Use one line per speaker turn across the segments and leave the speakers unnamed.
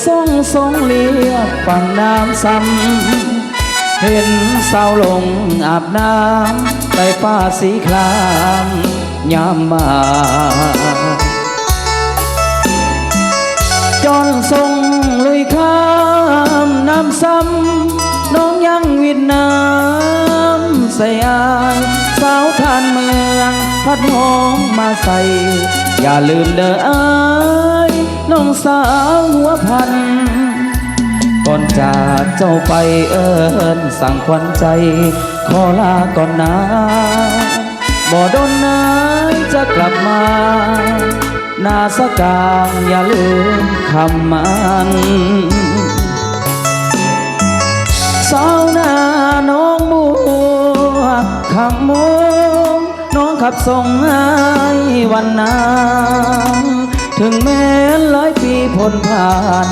ทรงเลียบฝั่งน้ำซ้ำเห็นสาวลงอาบน้ำใต้ฟ้าสีครามยามบ่ายจอนทรงลุยข้ามน้ำซ้ำน้องยังวิดน้ำใส่อายสาวทานเมืองพัดหอมมาใส่อย่าลืมเด้ออายน้องสาวหัวพันก่อนจากเจ้าไปเอิญสั่งควันใจขอลาก่อนนะบ่โดนนายจะกลับมานาสกางอย่าลืมคำมันสาวนาน้องบัวคำมุงน้องขับส่งให้วันนั้นถึงแม้หลายปีพ้นผ่าน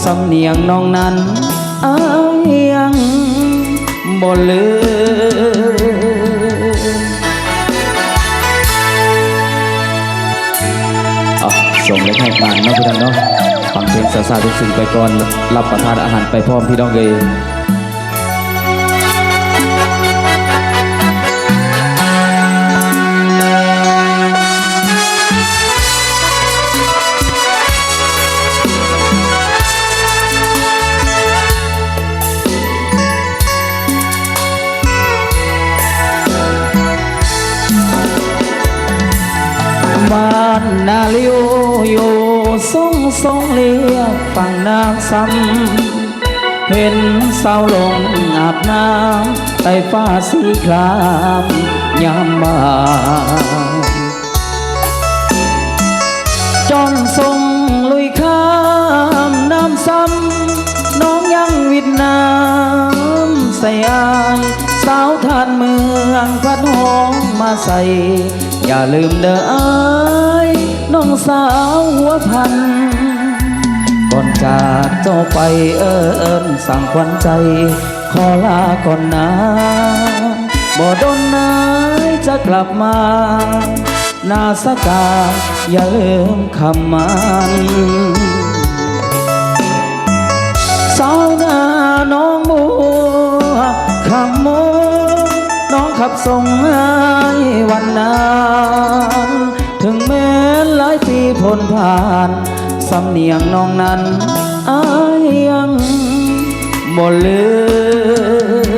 สำเนียงน้องนั้นอ้ายยังบ่ลืมส่งเล็กให้งานเนาะพี่น้องเนาะฟังเพลงสาวๆทุกสิ่งไปก่อนรับประทานอาหารไปพร้อมพี่น้องเลยบ้านนาลิวอยู่ทรงเลียบฝั่งน้ำซ้ำเห็นสาวลงอาบน้ำใต้ฟ้าสีครามยามบ่ายจอนทรงลุยข้ามน้ำซ้ำน้องยังวิดน้ำใส่อายสาวทานเมืองพัดหอมมาใส่อย่าลืมเด้ออายน้องสาวหัวพันก่อนจากเจ้าไปเอิญสั่งควันใจขอลาก่อนนะบ่โดนนายจะกลับมานาสกาอย่าลืมคำมันสาวนาน้องบัวคำมุงน้องขับส่งให้วันนั้นถึงแม้หลายปีพ้นผ่านสำเนียงน้องนั้นอ้ายยังบ่ลืม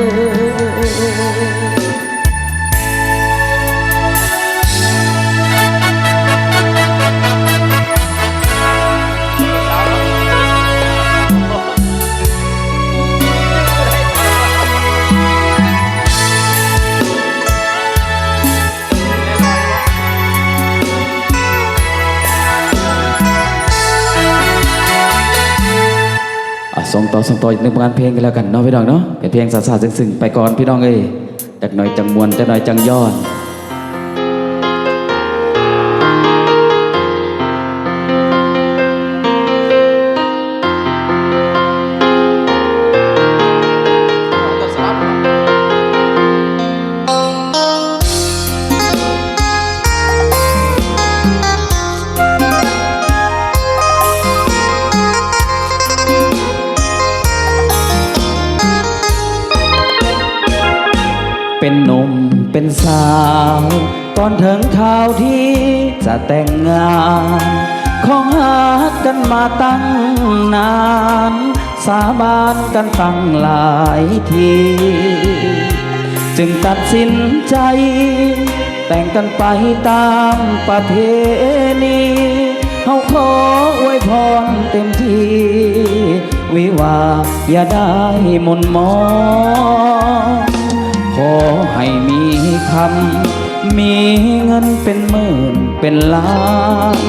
ส่งต่ออีกหนึ่งผลงานเพลงกันแล้วกันเนาะพี่น้องเนาะเป็นเพลงสาวๆซึ้งๆไปก่อนพี่น้องเอ้ยจักหน่อยจังมวนจักหน่อยจังย้อนเป็นหนุ่มเป็นสาวตอนถึงข่าวที่จะแต่งงานของหากันมาตั้งนานสาบานกันตั้งหลายทีจึงตัดสินใจแต่งกันไปตามประเพณีเฮาขออวยพรเต็มที่วิวาอย่าได้หม่นหมองขอให้มีคำมีเงินเป็นหมื่นเป็นล้าน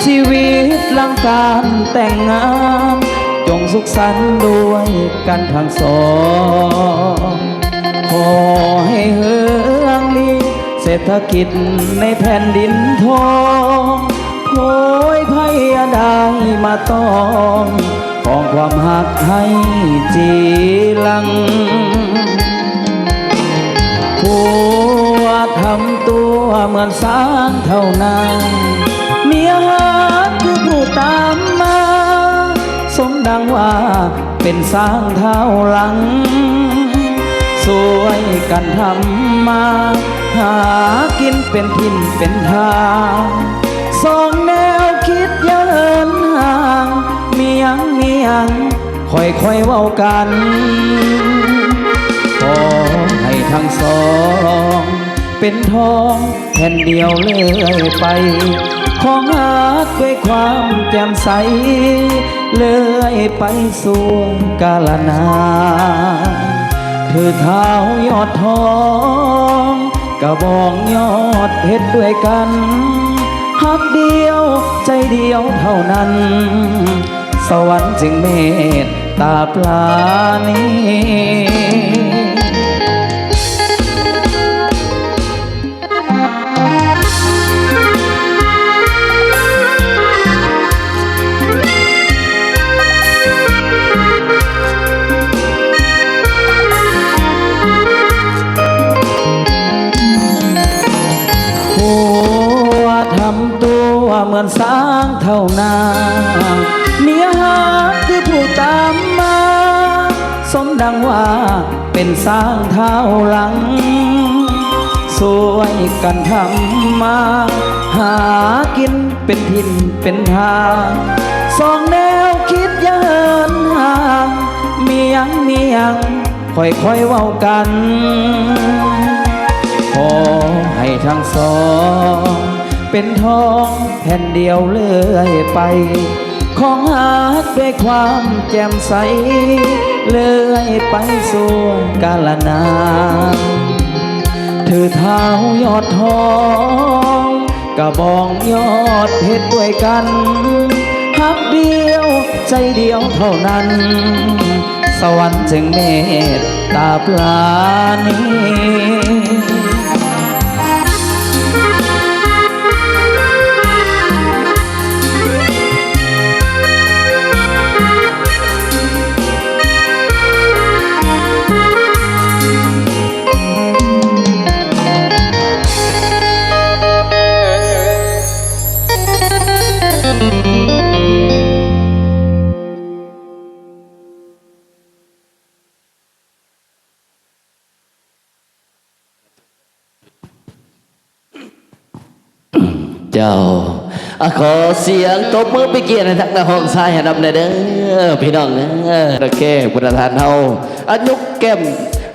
ชีวิตหลังการแต่งงานจงสุขสันต์ด้วยกันทั้งสองขอให้เฮืองลีเศรษฐกิจในแผ่นดินทองโผยภัยได้มาต้องของความหักให้จีลังผัวทำตัวเหมือนสางเท่านั้นเมียหาคือผู้ตามมา สมดังว่าเป็นสร้างเท้าหลังสวยกันทำมาหากินเป็นทินเป็นทางสองแนวคิดอย่าเหินห่างมียังค่อยเว้ากันขอให้ทั้งสองเป็นทองแผ่นเดียวเลื่อยไปของหาด้วยความแจ่มใสเลื่อยไปสู่กาลนานคือเท้ายอดทองกระบองยอดเพชรด้วยกันหักเดียวใจเดียวเท่านั้นสวรรค์จึงเมตตาปลานี้เหมือนสร้างเท่านาเมียหาคือผู้ตามมาสมดังว่าเป็นสร้างเท้าหลังสวยกันทำมาหากินเป็นทินเป็นทางสองแนวคิดอย่าเหินห่างมียังค่อยเว้ากันขอให้ทั้งสองเป็นทองแผ่นเดียวเลื่อยไปของหาด้วยความแจ่มใสเลื่อยไปสู่กาลนานถือเท้ายอดทองกระบองยอดเพชรด้วยกันหักเดียวใจเดียวเท่านั้นสวรรค์จึงเมตตาปลานี้
เจ้าขอเสียงตบมือไปเกียรติทั้งในห้องซ้ายให้รับในเด้อพี่น้องเด้อโอเคประธานเฮายุกแก้ม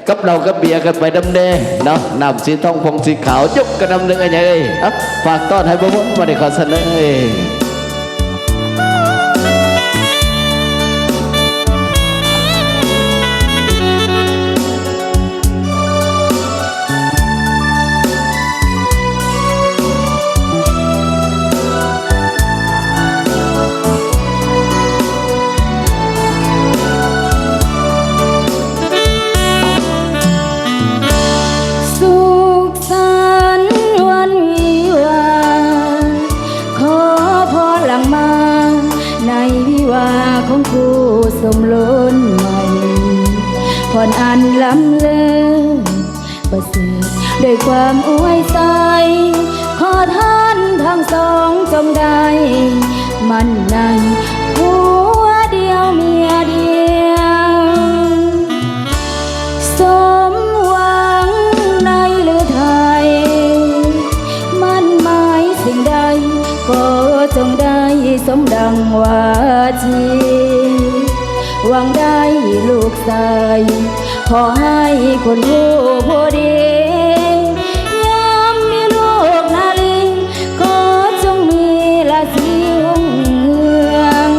กับเรากับเบียร์กันไปดำเดเนาะนำสีทองพงสีขาวยกกันดำเนินไงฝากต้อนให้บ่บ่มาได้ขอเสนอ
สมล้นใหม่ผ่อนอันล้ำเลิศประเสริฐด้วยความอวยใสขอท่านทั้งสองจงได้มันในหัวเดียวเมียเดียวสมหวังในหรือไทยมันหมายสิ่งใดก็จงได้สมดังว่าจีหวังได้ลูกชายขอให้คนผู้ผู้ดียามมีลูกนาลีก็จงมีราศีรุ่งเรือง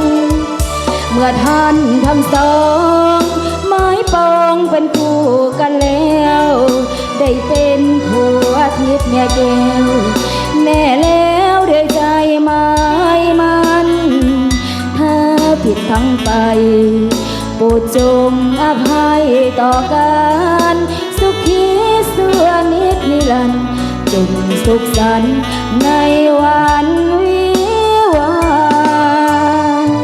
เมื่อท่านทั้งสองไม้ปองเป็นคู่กันแล้วได้เป็นผัวทิพย์เมียแก้วแน่แล้วด้วยใจไม้มันถ้าผิดทั้งไปโปรดจงอภัยต่อกันสุขีสุวนิจนิรันดร์จงสุขสันต์ในวันวิวาห์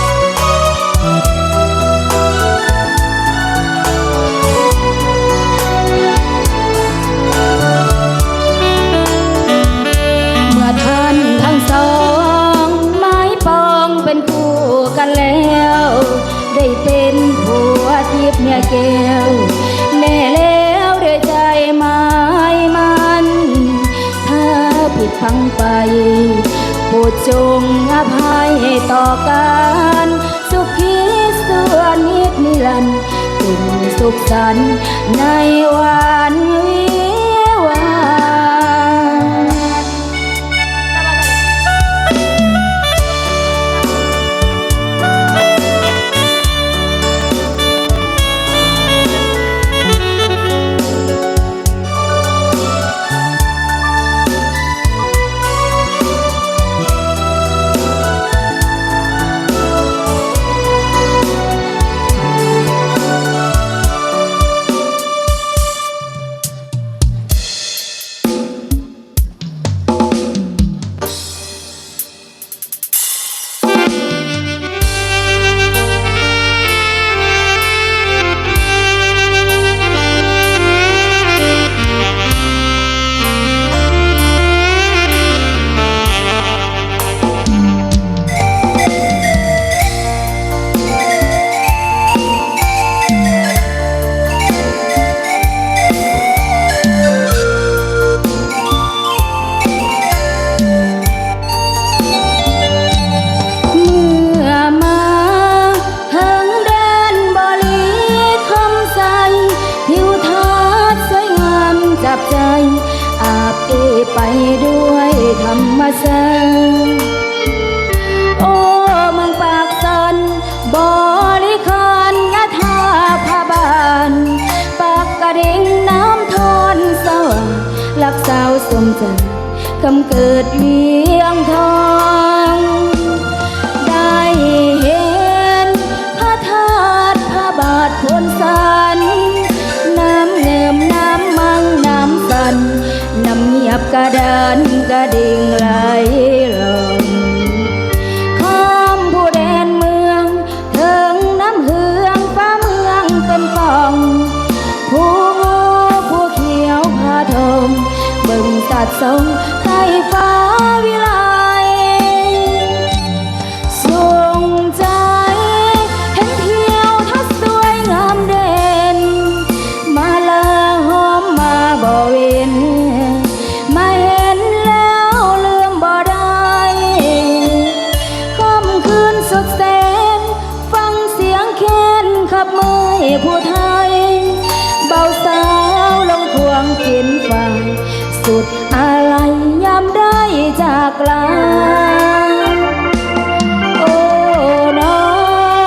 ข ได้เป็นผัวทิพย์เมียแก้วแน่แล้วด้วยใจหมายมันถ้าผิดพลังไปโปรดจงอภัยต่อกันสุขีส่วนนิดนิรันดร์จงสุขสันต์ในวันวิวาห์ ไปด้วยธรรมชาติโอ้เมืองปากสันบริคารยะธาพาบานปากกระดิ่งน้ำทอนสว่างลักสาวสมใจกำเกิดเวียงทองได้เห็นพระธาตุพระบาทพนสันน้ำเงิมน้ำมังน้ำสันน้ำเงียบกระดานกระดิ่งไหลลงข้ามผู้แดนเมืองถึงน้ำเฮืองฟ้าเมืองเป็นปองผู้งูผู้เขียวพาทมเบิ่งตัดทรงใต้ฟ้าวิไลส่งใจเห็นเที่ยวทัศสวยงามเด่นมาลาหอมมาบ่เว้นมาเห็นแล้วลืมบ่ได้ค่ำคืนสดแสนฟังเสียงแค้นขับมือผู้ไทยเบาสาวลงควงกินไฟสุดอะไรยามได้จากลาโอ้น้อ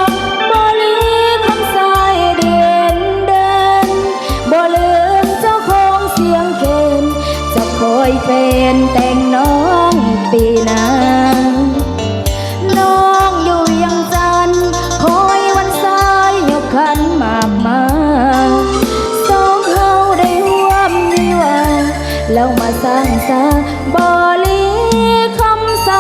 งบ่ลีคำสายเด่นเดินบ่ลืมเจ้าของเสียงเคนจะคอยเป็นแต่งน้องปีหน้าน้องอยู่ยังจันทร์คอยวันสายยกขันหมากมาสองเฮาได้ร่วมวิวาแล้วมาสร้างสาบ่ลีคำใส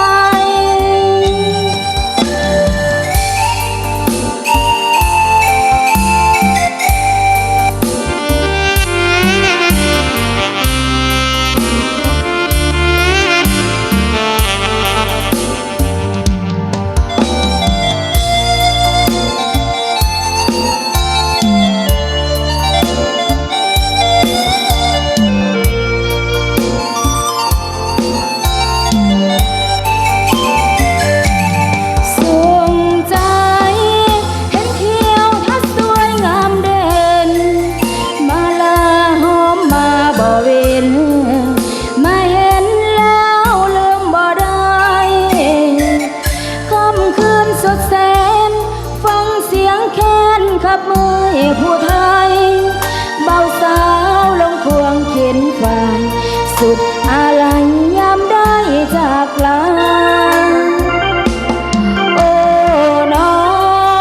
ขับมือผู้ไทยเบาสาวลงควงเข็นไฟสุดอะไรยามได้จากลาโอ้น้อ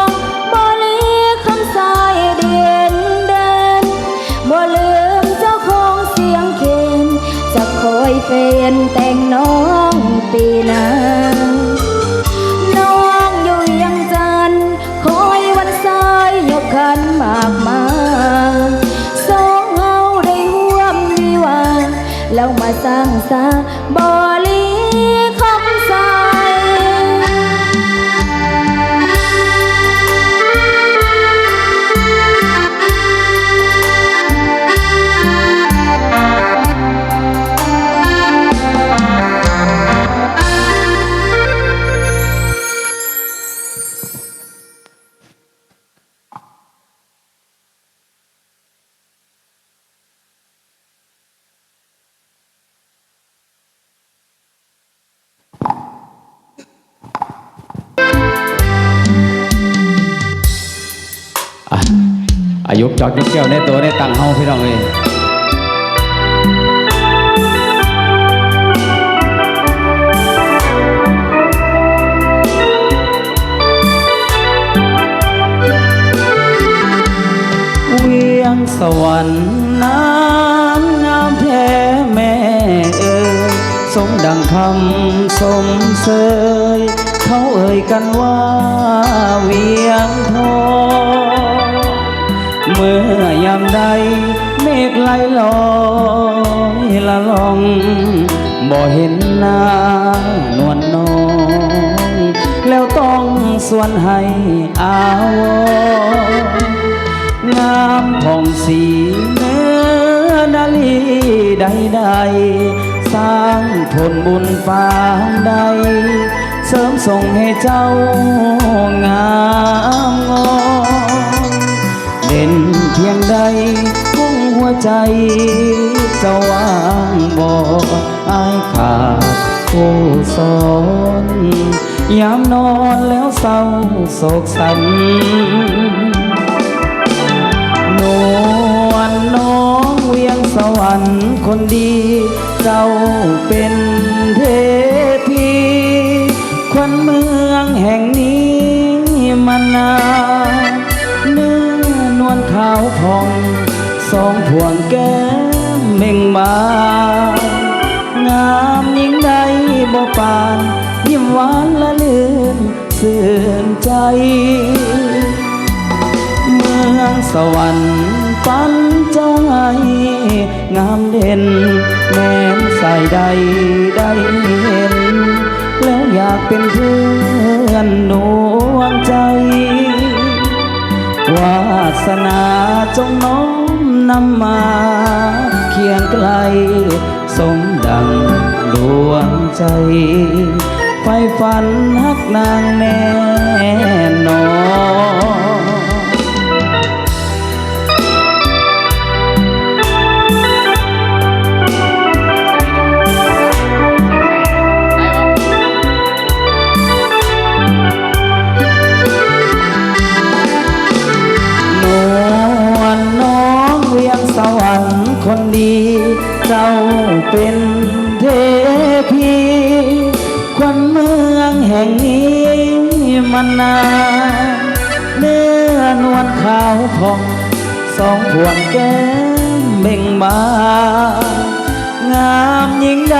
งบ่ลีคำสายเด่นเดินบ่ลืมเจ้าของเสียงเคนจะคอยเป็นแต่งน้องปีหน้าขันมากมาสองเฮาได้ร่วมวิวาแล้วมาสร้างสาบ่ลีคำใส
อายุจอกยุกแก้วในตัวในตังเฮาพี่น้องเอ้ยเวียงสวรรค์น้ำงามแท้แม่เอ่ยสมดังคำสมเสยเขาเอ่ยกันว่าเวียงทองเมื่อยามใดเมฆไหลลอยละลองบ่เห็นหน้านวลน้องแล้วต้องส่วนให้อาวงามผ่องสีเนื้อนาลีใดๆสร้างผลบุญฟางใดเสริมส่งให้เจ้างามงอนเด่นเพียงใดพุ่งหัวใจเจ้าว่างบ่อายขาดผู้สอนยามนอนแล้วเศร้าโศกสันนวลน้องเวียงสวรรค์คนดีเจ้าเป็นเทพีควันเมืองแห่งนี้มานานเนื้อนวลขาวผ่องสองพวงแก้มเม่งบานงามยิ่งใดบ่ปานยิ้มหวานละลื่นสื่นใจเมืองสวรรค์ปันเจ้าให้งามเด่นแม้นสายใดได้เห็นแล้วอยากเป็นเพื่อนดวงใจวาสนาจงน้อมนำมาเคียงไกลสมดังดวงใจไฟฝันฮักนางแน่นอนสวรรค์คนดีเจ้าเป็นเทพีควันเมืองแห่งนี้มานานเนื้อนวลขาวผ่องสองพวงแก้มเบ่งบานงามยิ่งใด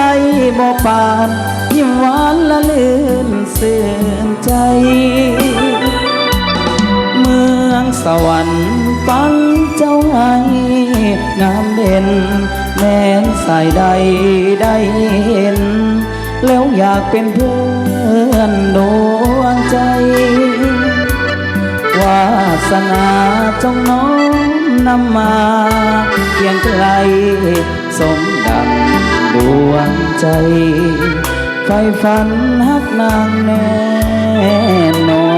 บ่ปานยิ้มหวานละลื่นสื่นใจเมืองสวรรค์ปันเจ้าให้งามเด่นแม้นสายใดได้เห็นแล้วอยากเป็นเพื่อนดวงใจวาสนาจงน้อมนำมาเคียงไกลสมดังดวงใจไฟฝันฮักนางแน่นอน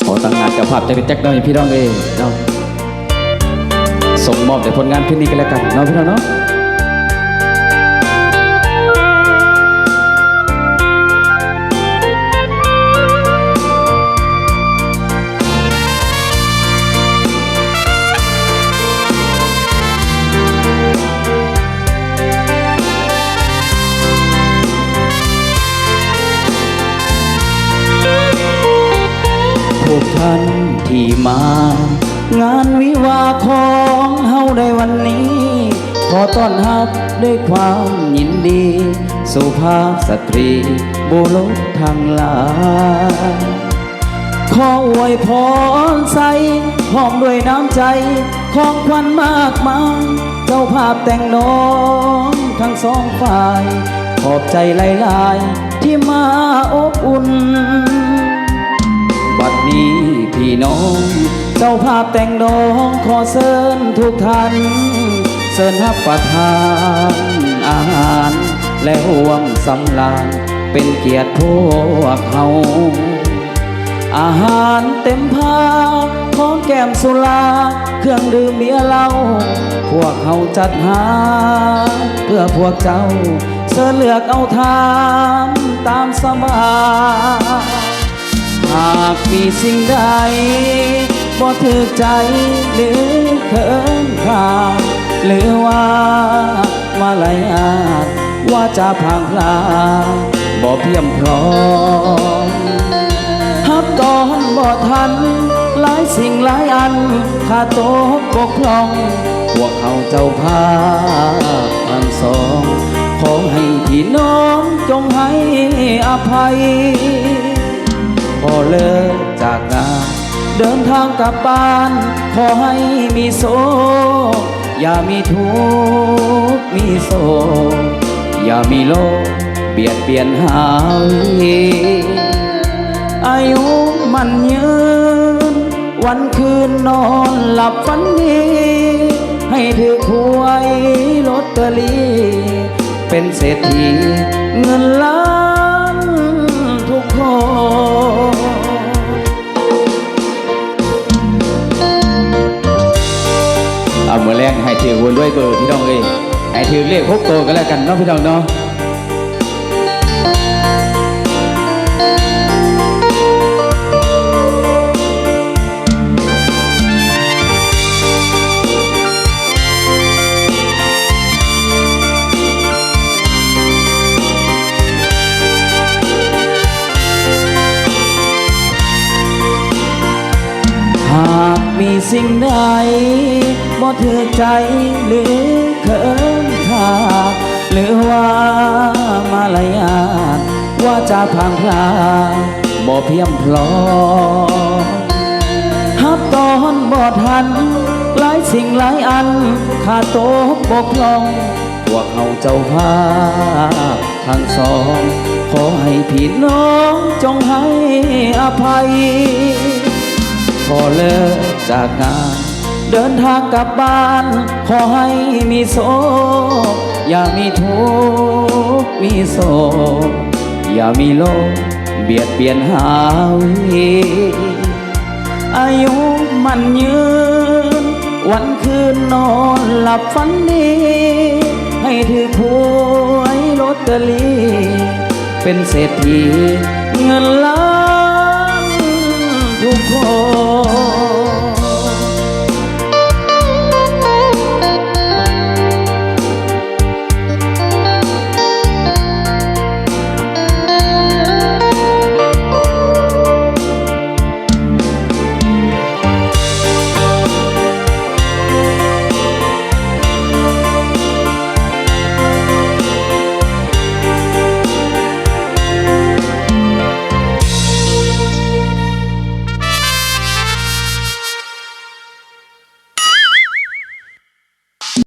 ขอตั้งงานกับภาพจะเป็นแจ็คน้อยพี่น้องเองเนาะส่งมอบแต่ผลงานเพลงนี้กันแล้วกันเนาะพี่น้องเนาะพวกท่านที่มางานวิวาของเฮาได้วันนี้ขอต้อนรับด้วยความยินดีสุภาพสตรีบุรุษทางหลายขออวยพรใส่พร้อมด้วยน้ำใจของขวัญมากมายเจ้าภาพแต่งน้องทั้งสองฝ่ายขอบใจหลายๆที่มาอบอุ่นบัดนี้พี่น้องเจ้าภาพแต่งดองขอเชิญทุกท่านเชิญรับประทานอาหารและร่วมสำราญ เป็นเกียรติพวกเขาอาหารเต็มพาของแก้มสุราเครื่องดื่มเบียร์เหล้าพวกเขาจัดหาเพื่อพวกเจ้าเสื้อเลือกเอาทานตามสบายหากมีสิ่งใดบ่ถือใจหรือเขินข่าวหรือว่ามาลายอาจว่าจะพังพลาบ่เพียมพร้อมฮับก่อนบ่ทันหลายสิ่งหลายอันขาดตกบกพร่องพวกเขาเจ้าพาพันสองขอให้พี่น้องจงให้อภัยพอเลิกจากงานเดินทางกลับบ้านขอให้มีโศกอย่ามีทุกข์มีโศกอย่ามีโลกเบียดเบียนหาวิอายุมันยืนวันคืนนอนหลับฝันดีให้ถือหวยลอตเตอรี่เป็นเศรษฐีเงินล้านทุกคน
เอามือแรงให้ถือวนด้วยเบอร์พี่น้องเอ้ยให้ถือเลข6ตัวกันแล้วกันเนาะพี่น้องเนาะ
หากมีสิ่งใดบ่ถือใจหรือเขินขาดหรือว่ามาลายาทว่าจะพังพลาบ่เพียมพร้อมฮับตอนบ่ทันหลายสิ่งหลายอันขาดตกบกพร่องพวกเขาเจ้าภาพทั้งสองขอให้พี่น้องจงให้อภัยพอเลิกจากงานเดินทางกลับบ้านขอให้มีโศกอย่ามีทุกข์มีโศกอย่ามีโลกเบียดเบียนหาวิอายุมันยืนวันคืนนอนหลับฝันดีให้ถือหวยลอตเตอรี่เป็นเศรษฐีเงินล้านทุกคน